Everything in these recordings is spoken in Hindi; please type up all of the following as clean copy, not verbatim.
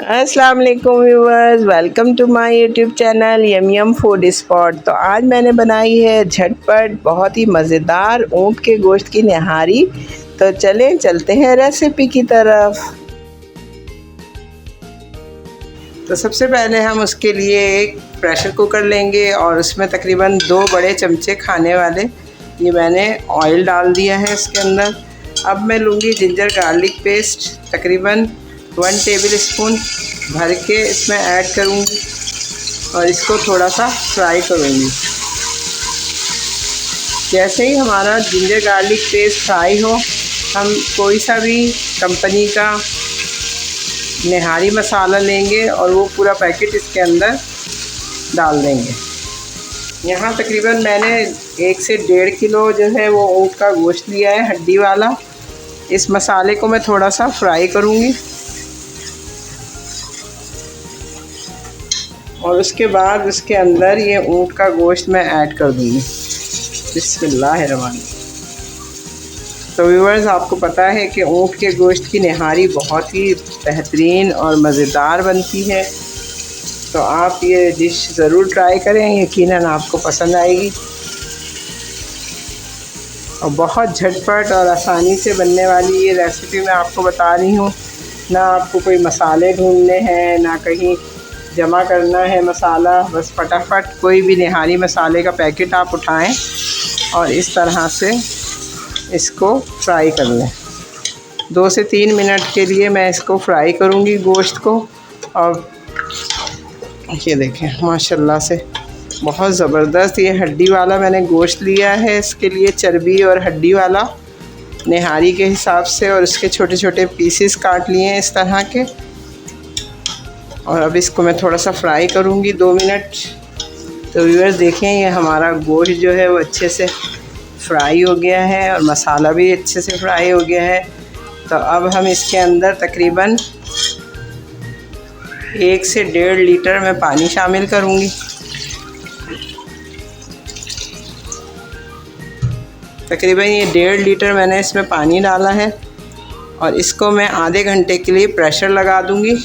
अस्सलाम वालेकुम viewers, welcome to my YouTube channel yum yum food spot. तो आज मैंने बनाई है झटपट बहुत ही मज़ेदार ऊँट के गोश्त की निहारी। तो चलें चलते हैं रेसिपी की तरफ। तो सबसे पहले हम उसके लिए एक प्रेशर कुकर लेंगे और उसमें तकरीबन 2 बड़े चमचे खाने वाले ये मैंने ऑयल डाल दिया है इसके अंदर। अब मैं लूँगी जिंजर गार्लिक पेस्ट तकरीबन 1 टेबल स्पून भर के इसमें ऐड करूँगी और इसको थोड़ा सा फ्राई करूँगी। जैसे ही हमारा जिंजर गार्लिक पेस्ट फ्राई हो, हम कोई सा भी कंपनी का निहारी मसाला लेंगे और वो पूरा पैकेट इसके अंदर डाल देंगे। यहाँ तकरीबन मैंने 1 से 1.5 किलो जो है वो ऊँट का गोश्त लिया है, हड्डी वाला। इस मसाले को मैं थोड़ा सा फ्राई करूँगी और उसके बाद उसके अंदर ये ऊँट का गोश्त मैं ऐड कर दूँगी। बिस्मिल्लाहिर्रहमानिर्रहीम। तो व्यूअर्स, आपको पता है कि ऊँट के गोश्त की निहारी बहुत ही बेहतरीन और मज़ेदार बनती है। तो आप ये डिश ज़रूर ट्राई करें, यकीनन आपको पसंद आएगी। और बहुत झटपट और आसानी से बनने वाली ये रेसिपी मैं आपको बता रही हूँ। ना आपको कोई मसाले ढूंढने हैं, ना कहीं जमा करना है मसाला। बस फटाफट कोई भी निहारी मसाले का पैकेट आप उठाएं और इस तरह से इसको फ्राई कर लें। 2 से 3 मिनट के लिए मैं इसको फ्राई करूँगी गोश्त को। और ये देखें माशाल्लाह से बहुत ज़बरदस्त ये हड्डी वाला मैंने गोश्त लिया है। इसके लिए चर्बी और हड्डी वाला निहारी के हिसाब से, और इसके छोटे छोटे पीसेस काट लिए हैं इस तरह के। और अब इसको मैं थोड़ा सा फ्राई करूँगी 2 मिनट। तो व्यूअर्स देखें, ये हमारा गोश्त जो है वो अच्छे से फ्राई हो गया है और मसाला भी अच्छे से फ्राई हो गया है। तो अब हम इसके अंदर तकरीबन 1 से 1.5 लीटर मैं पानी शामिल करूँगी। तकरीबन ये 1.5 लीटर मैंने इसमें पानी डाला है और इसको मैं आधे घंटे के लिए प्रेशर लगा दूँगी।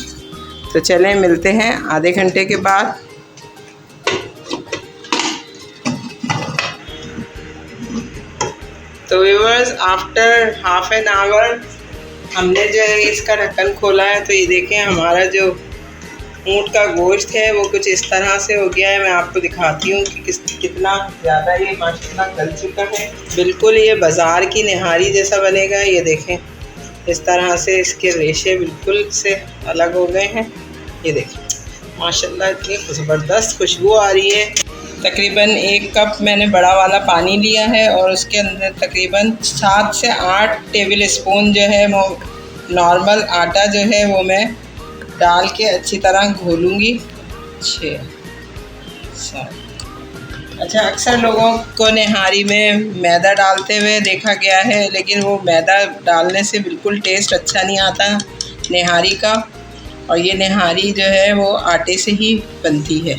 तो चलें मिलते हैं आधे घंटे के बाद। तो viewers, after half an hour हमने जो है इसका ढक्कन खोला है। तो ये देखें हमारा जो ऊँट का गोश्त है वो कुछ इस तरह से हो गया है। मैं आपको दिखाती हूँ कि कितना ज़्यादा ये माशाल्लाह गल चुका है। बिल्कुल ये बाज़ार की निहारी जैसा बनेगा। ये देखें इस तरह से इसके रेशे बिल्कुल से अलग हो गए हैं। ये देखें माशाल्लाह इतनी ज़बरदस्त खुशबू आ रही है। तकरीबन 1 कप मैंने बड़ा वाला पानी लिया है और उसके अंदर तकरीबन 7 से 8 टेबल स्पून जो है वो नॉर्मल आटा जो है वो मैं डाल के अच्छी तरह घोलूँगी। 6 7। अच्छा, अक्सर लोगों को निहारी में मैदा डालते हुए देखा गया है, लेकिन वो मैदा डालने से बिल्कुल टेस्ट अच्छा नहीं आता निहारी का। और ये निहारी जो है वो आटे से ही बनती है।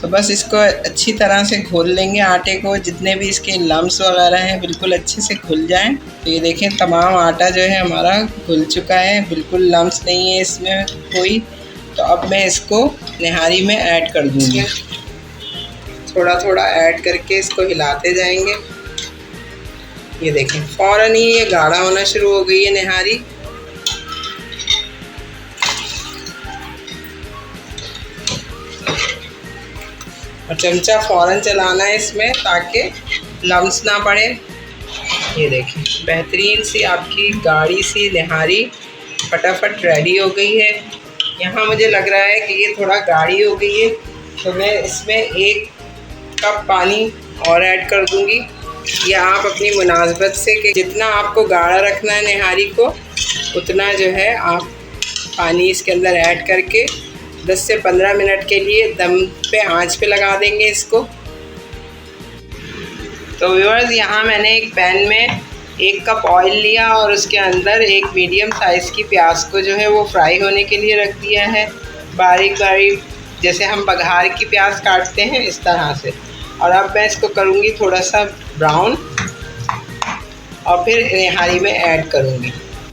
तो बस इसको अच्छी तरह से घोल लेंगे आटे को, जितने भी इसके लम्स वगैरह हैं बिल्कुल अच्छे से घुल जाएं। तो ये देखें तमाम आटा जो है हमारा घुल चुका है, बिल्कुल लम्स नहीं है इसमें कोई। तो अब मैं इसको निहारी में ऐड कर दूँगी। थोड़ा थोड़ा ऐड करके इसको हिलाते जाएंगे। ये देखें फ़ौरन ही ये गाढ़ा होना शुरू हो गई है निहारी। और चमचा फ़ौरन चलाना है इसमें ताकि लम्स ना पड़े। ये देखें बेहतरीन सी आपकी गाढ़ी सी निहारी फटाफट रेडी हो गई है। यहाँ मुझे लग रहा है कि ये थोड़ा गाढ़ी हो गई है, तो मैं इसमें 1 कप पानी और ऐड कर दूँगी। या आप अपनी मुनासबत से कि जितना आपको गाढ़ा रखना है निहारी को, उतना जो है आप पानी इसके अंदर ऐड करके 10 से 15 मिनट के लिए दम पे आंच पे लगा देंगे इसको। तो व्यूअर्स, यहाँ मैंने एक पैन में 1 कप ऑयल लिया और उसके अंदर एक मीडियम साइज़ की प्याज को जो है वो फ्राई होने के लिए रख दिया है। बारीक बारीक जैसे हम बघार की प्याज काटते हैं इस तरह से। और अब मैं इसको करूँगी थोड़ा सा ब्राउन और फिर निहारी में ऐड करूँगी।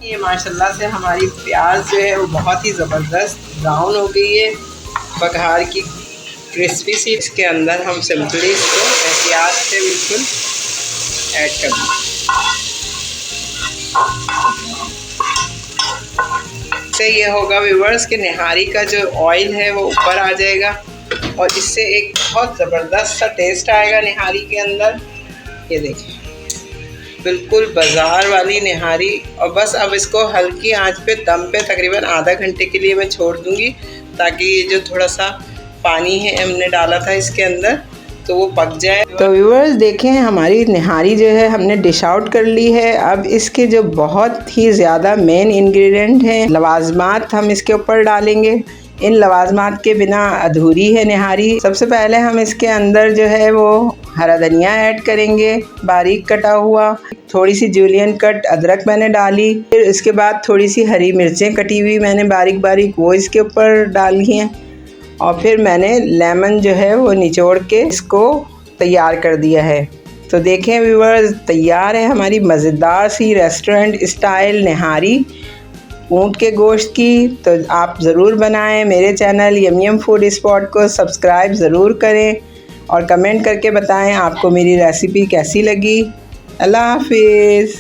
ये माशाल्लाह से हमारी प्याज जो है वो बहुत ही ज़बरदस्त ब्राउन हो गई है, बघार की क्रिस्पी सी। इसके अंदर हम सिंपली इसको एहतियात से बिल्कुल ऐड कर दें। इससे ये होगा व्यूअर्स कि निहारी का जो ऑयल है वो ऊपर आ जाएगा और इससे एक बहुत ज़बरदस्त सा टेस्ट आएगा निहारी के अंदर। ये देखिए बिल्कुल बाज़ार वाली निहारी। और बस अब इसको हल्की आंच पे दम पे तकरीबन आधा घंटे के लिए मैं छोड़ दूँगी, ताकि ये जो थोड़ा सा पानी है हमने डाला था इसके अंदर तो वो पक जाए। तो व्यूअर्स देखें हमारी निहारी जो है हमने डिश आउट कर ली है। अब इसके जो बहुत ही ज़्यादा मेन इंग्रेडिएंट हैं लवाजमात हम इसके ऊपर डालेंगे। इन लवाजमात के बिना अधूरी है निहारी। सबसे पहले हम इसके अंदर जो है वो हरा धनिया ऐड करेंगे बारीक कटा हुआ, थोड़ी सी जूलियन कट अदरक मैंने डाली, फिर इसके बाद थोड़ी सी हरी मिर्चें कटी हुई मैंने बारीक बारीक वो इसके ऊपर डाली हैं, और फिर मैंने लेमन जो है वो निचोड़ के इसको तैयार कर दिया है। तो देखें व्यूअर्स तैयार है हमारी मज़ेदार सी रेस्टोरेंट स्टाइल निहारी ऊँट के गोश्त की। तो आप ज़रूर बनाएं। मेरे चैनल यम फूड स्पॉट को सब्सक्राइब ज़रूर करें और कमेंट करके बताएं आपको मेरी रेसिपी कैसी लगी। अल्लाह हाफिज़।